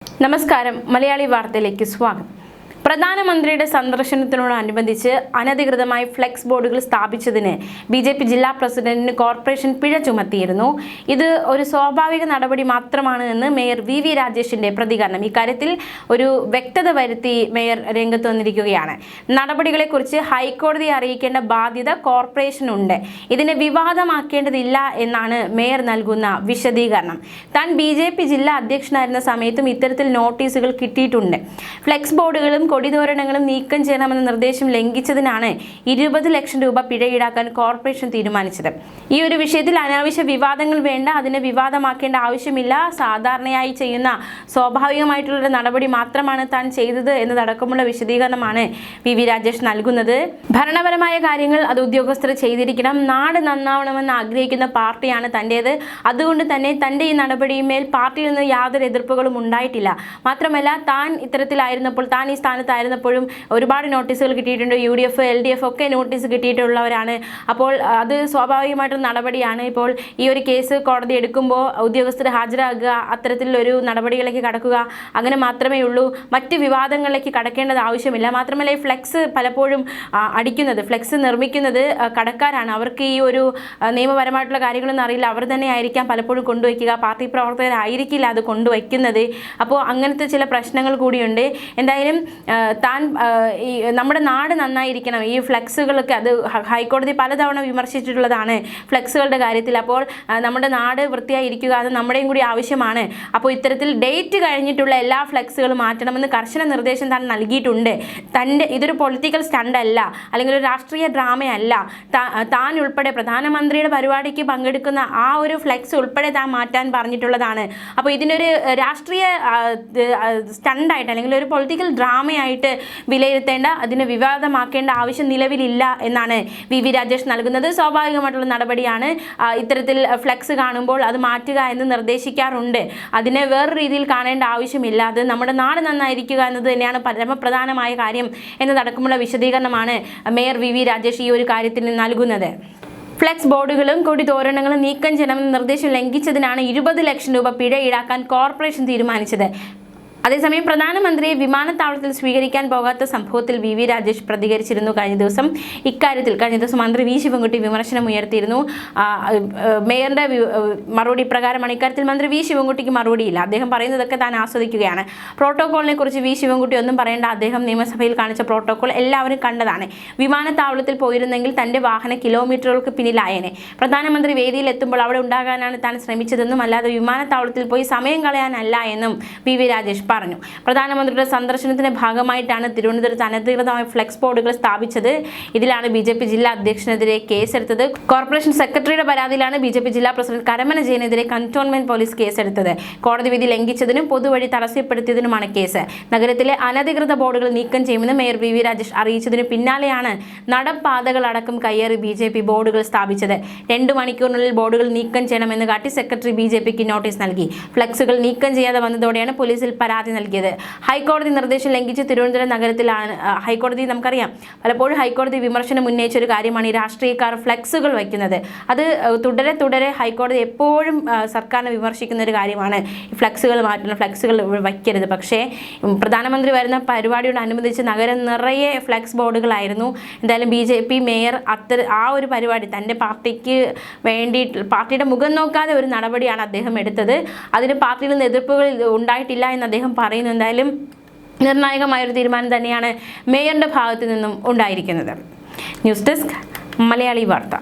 നമസ്കാരം മലയാളി വാർത്തയിലേക്ക് സ്വാഗതം. പ്രധാനമന്ത്രിയുടെ സന്ദർശനത്തോടനുബന്ധിച്ച് അനധികൃതമായി ഫ്ലെക്സ് ബോർഡുകൾ സ്ഥാപിച്ചതിന് ബിജെപി ജില്ലാ പ്രസിഡന്റിന് കോർപ്പറേഷൻ പിഴ ചുമത്തിയിരുന്നു. ഇത് ഒരു സ്വാഭാവിക നടപടി മാത്രമാണ് എന്ന് മേയർ വി രാജേഷിന്റെ പ്രതികരണം. ഇക്കാര്യത്തിൽ ഒരു വ്യക്തത വരുത്തി മേയർ രംഗത്ത് വന്നിരിക്കുകയാണ്. നടപടികളെക്കുറിച്ച് ഹൈക്കോടതിയെ അറിയിക്കേണ്ട ബാധ്യത കോർപ്പറേഷനുണ്ട്. ഇതിനെ വിവാദമാക്കേണ്ടതില്ല എന്നാണ് മേയർ നൽകുന്ന വിശദീകരണം. താൻ ബിജെപി ജില്ലാ അധ്യക്ഷനായിരുന്ന സമയത്തും ഇത്തരത്തിൽ നോട്ടീസുകൾ കിട്ടിയിട്ടുണ്ട്. ഫ്ലെക്സ് ബോർഡുകളും കൊടിതോരണങ്ങളും നീക്കം ചെയ്യണമെന്ന നിർദ്ദേശം ലംഘിച്ചതിനാണ് 20 ലക്ഷം രൂപ പിഴ ഈടാക്കാൻ കോർപ്പറേഷൻ തീരുമാനിച്ചത്. ഈ ഒരു വിഷയത്തിൽ അനാവശ്യ വിവാദങ്ങൾ വേണ്ട, അതിനെ വിവാദമാക്കേണ്ട ആവശ്യമില്ല. സാധാരണയായി ചെയ്യുന്ന സ്വാഭാവികമായിട്ടുള്ള നടപടി മാത്രമാണ് താൻ ചെയ്തത് എന്നതടക്കമുള്ള വിശദീകരണമാണ് വി രാജേഷ് നൽകുന്നത്. ഭരണപരമായ കാര്യങ്ങൾ അത് ഉദ്യോഗസ്ഥർ ചെയ്തിരിക്കണം. നാട് നന്നാവണമെന്ന് ആഗ്രഹിക്കുന്ന പാർട്ടിയാണ് തൻ്റേത്. അതുകൊണ്ട് തന്നെ തൻ്റെ ഈ നടപടിയുമേൽ പാർട്ടിയിൽ നിന്ന് യാതൊരു എതിർപ്പുകളും ഉണ്ടായിട്ടില്ല. മാത്രമല്ല, താൻ ഇത്തരത്തിലായിരുന്നപ്പോൾ, താൻ ഈ സ്ഥാനത്തായിരുന്നപ്പോഴും ഒരുപാട് നോട്ടീസുകൾ കിട്ടിയിട്ടുണ്ട്. UDF, LDF ഒക്കെ നോട്ടീസ് കിട്ടിയിട്ടുള്ളവരാണ്. അപ്പോൾ അത് സ്വാഭാവികമായിട്ടുള്ള നടപടിയാണ്. ഇപ്പോൾ ഈ ഒരു കേസ് കോടതി എടുക്കുമ്പോൾ ഉദ്യോഗസ്ഥർ ഹാജരാകുക, അത്തരത്തിലൊരു നടപടികളിലേക്ക് കടക്കുക, അങ്ങനെ മാത്രമേ ഉള്ളൂ. മറ്റ് വിവാദങ്ങളിലേക്ക് കടക്കേണ്ടത് ആവശ്യമില്ല. മാത്രമല്ല, ഈ ഫ്ലെക്സ് പലപ്പോഴും അടിക്കുന്നത്, ഫ്ലെക്സ് നിർമ്മിക്കുന്നത് കടക്കാരാണ്. അവർക്ക് ഈ ഒരു നിയമപരമായിട്ടുള്ള കാര്യങ്ങളൊന്നും അറിയില്ല. അവർ തന്നെ ആയിരിക്കാം പലപ്പോഴും കൊണ്ടുവയ്ക്കുക. പാർട്ടി പ്രവർത്തകരായിരിക്കില്ല അത് കൊണ്ടുവയ്ക്കുന്നത്. അപ്പോൾ അങ്ങനത്തെ ചില പ്രശ്നങ്ങൾ കൂടിയുണ്ട്. എന്തായാലും താൻ ഈ നമ്മുടെ നാട് നന്നായിരിക്കണം, ഈ ഫ്ലെക്സുകളൊക്കെ അത് ഹൈക്കോടതി പലതവണ വിമർശിച്ചിട്ടുള്ളതാണ് ഫ്ലെക്സുകളുടെ കാര്യത്തിൽ. അപ്പോൾ നമ്മുടെ നാട് വൃത്തിയായിരിക്കുക, അത് നമ്മുടെയും കൂടി ആവശ്യമാണ്. അപ്പോൾ ഇത്തരത്തിൽ ഡേറ്റ് കഴിഞ്ഞിട്ടുള്ള എല്ലാ ഫ്ലെക്സുകളും മാറ്റണമെന്ന് കർശന നിർദ്ദേശം താൻ നൽകിയിട്ടുണ്ട്. ഇതൊരു പൊളിറ്റിക്കൽ സ്റ്റണ്ട് അല്ല, അല്ലെങ്കിൽ ഒരു രാഷ്ട്രീയ ഡ്രാമയല്ല. താൻ ഉൾപ്പെടെ പ്രധാനമന്ത്രിയുടെ പരിപാടിക്ക് പങ്കെടുക്കുന്ന ആ ഒരു ഫ്ലെക്സ് ഉൾപ്പെടെ താൻ മാറ്റാൻ പറഞ്ഞിട്ടുള്ളതാണ്. അപ്പോൾ ഇതിനൊരു രാഷ്ട്രീയ സ്റ്റണ്ടായിട്ട്, അല്ലെങ്കിൽ ഒരു പൊളിറ്റിക്കൽ ഡ്രാമയായിട്ട് വിലയിരുത്തേണ്ട, അതിനെ വിവാദമാക്കേണ്ട ആവശ്യം നിലവിലില്ല എന്നാണ് വി രാജേഷ് നൽകുന്നത്. സ്വാഭാവികമായിട്ടുള്ള നടപടിയാണ്. ഇത്തരത്തിൽ ഫ്ലെക്സ് കാണുമ്പോൾ അത് മാറ്റുക എന്ന് നിർദ്ദേശിക്കാറുണ്ട്. അതിനെ വേറെ രീതിയിൽ കാണേണ്ട ആവശ്യമില്ല. അത് നമ്മുടെ നാട് നന്നായിരിക്കുക എന്നത് തന്നെയാണ് പരമപ്രധാനമായ കാര്യം എന്നതടക്കമുള്ള വിശദീകരണമാണ് മേയർ വി രാജേഷ് ഈ ഒരു കാര്യത്തിൽ നൽകുന്നത്. ഫ്ലെക്സ് ബോർഡുകളും കൊടിതോരണങ്ങളും നീക്കം ചെയ്യണമെന്ന നിർദ്ദേശം ലംഘിച്ചതിനാണ് 20 ലക്ഷം രൂപ പിഴ ഈടാക്കാൻ കോർപ്പറേഷൻ തീരുമാനിച്ചത്. അതേസമയം പ്രധാനമന്ത്രിയെ വിമാനത്താവളത്തിൽ സ്വീകരിക്കാൻ പോകാത്ത സംഭവത്തിൽ വി രാജേഷ് പ്രതികരിച്ചിരുന്നു. കഴിഞ്ഞ ദിവസം മന്ത്രി വി ശിവൻകുട്ടി വിമർശനം ഉയർത്തിയിരുന്നു. മേയറിന്റെ മറുപടി പ്രകാരമാണ്. ഇക്കാര്യത്തിൽ മന്ത്രി വി ശിവൻകുട്ടിക്ക് മറുപടിയില്ല. അദ്ദേഹം പറയുന്നതൊക്കെ താൻ ആസ്വദിക്കുകയാണ്. പ്രോട്ടോകോളിനെ കുറിച്ച് വി ശിവൻകുട്ടി ഒന്നും പറയേണ്ട. അദ്ദേഹം നിയമസഭയിൽ കാണിച്ച പ്രോട്ടോകോൾ എല്ലാവരും കണ്ടതാണ്. വിമാനത്താവളത്തിൽ പോയിരുന്നെങ്കിൽ തന്റെ വാഹന കിലോമീറ്ററുകൾക്ക് പിന്നിലായേനെ. പ്രധാനമന്ത്രി വേദിയിൽ എത്തുമ്പോൾ അവിടെ ഉണ്ടാകാനാണ് താൻ ശ്രമിച്ചതെന്നും അല്ലാതെ വിമാനത്താവളത്തിൽ പോയി സമയം കളയാനല്ല എന്നും വി രാജേഷ് പറഞ്ഞു. പ്രധാനമന്ത്രിയുടെ സന്ദർശനത്തിന്റെ ഭാഗമായിട്ടാണ് തിരുവനന്തപുരത്ത് അനധികൃതമായ ഫ്ലെക്സ് ബോർഡുകൾ സ്ഥാപിച്ചത്. ഇതിലാണ് BJP ജില്ലാ അധ്യക്ഷനെതിരെ കേസെടുത്തത്. കോർപ്പറേഷൻ സെക്രട്ടറിയുടെ പരാതിയിലാണ് BJP ജില്ലാ പ്രസിഡന്റ് കരമന ജയനെതിരെ കന്റോൺമെന്റ് പോലീസ് കേസെടുത്തത്. കോടതി വിധി ലംഘിച്ചതിനും പൊതുവഴി തടസ്സപ്പെടുത്തിയതിനുമാണ് കേസ്. നഗരത്തിലെ അനധികൃത ബോർഡുകൾ നീക്കം ചെയ്യുമെന്ന് മേയർ വി രാജേഷ് അറിയിച്ചതിന് പിന്നാലെയാണ് നടപ്പാതകളടക്കം കയ്യേറി BJP ബോർഡുകൾ സ്ഥാപിച്ചത്. 2 മണിക്കൂറിനുള്ളിൽ ബോർഡുകൾ നീക്കം ചെയ്യണമെന്ന് കാട്ടി സെക്രട്ടറി BJPക്ക് നോട്ടീസ് നൽകി. ഫ്ലെക്സുകൾ നീക്കം ചെയ്യാതെ വന്നതോടെയാണ് പോലീസിൽ പരാതി നൽകിയത്. ഹൈക്കോടതി നിർദ്ദേശം ലംഘിച്ച് തിരുവനന്തപുരം നഗരത്തിലാണ് ഹൈക്കോടതി, നമുക്കറിയാം പലപ്പോഴും ഹൈക്കോടതി വിമർശനം ഉന്നയിച്ച ഒരു കാര്യമാണ് ഈ രാഷ്ട്രീയക്കാർ ഫ്ലെക്സുകൾ വയ്ക്കുന്നത്. അത് തുടരെ ഹൈക്കോടതി എപ്പോഴും സർക്കാരിനെ വിമർശിക്കുന്ന ഒരു കാര്യമാണ്. ഫ്ലെക്സുകൾ മാറ്റണം, ഫ്ലെക്സുകൾ വയ്ക്കരുത്. പക്ഷേ പ്രധാനമന്ത്രി വരുന്ന പരിപാടിയോടനുബന്ധിച്ച് നഗരം നിറയെ ഫ്ലെക്സ് ബോർഡുകളായിരുന്നു. എന്തായാലും BJP മേയർ ആ ഒരു പരിപാടി തൻ്റെ പാർട്ടിക്ക് വേണ്ടിയിട്ട്, പാർട്ടിയുടെ മുഖം നോക്കാതെ ഒരു നടപടിയാണ് അദ്ദേഹം എടുത്തത്. അതിന് പാർട്ടിയിൽ നിന്ന് എതിർപ്പുകൾ ഉണ്ടായിട്ടില്ല എന്ന് അദ്ദേഹം പറയുന്നു. എന്തായാലും നിർണായകമായൊരു തീരുമാനം തന്നെയാണ് മേയറിന്റെ ഭാഗത്തു നിന്നും ഉണ്ടായിരിക്കുന്നത്. ന്യൂസ് ഡെസ്ക് മലയാളി വാർത്ത.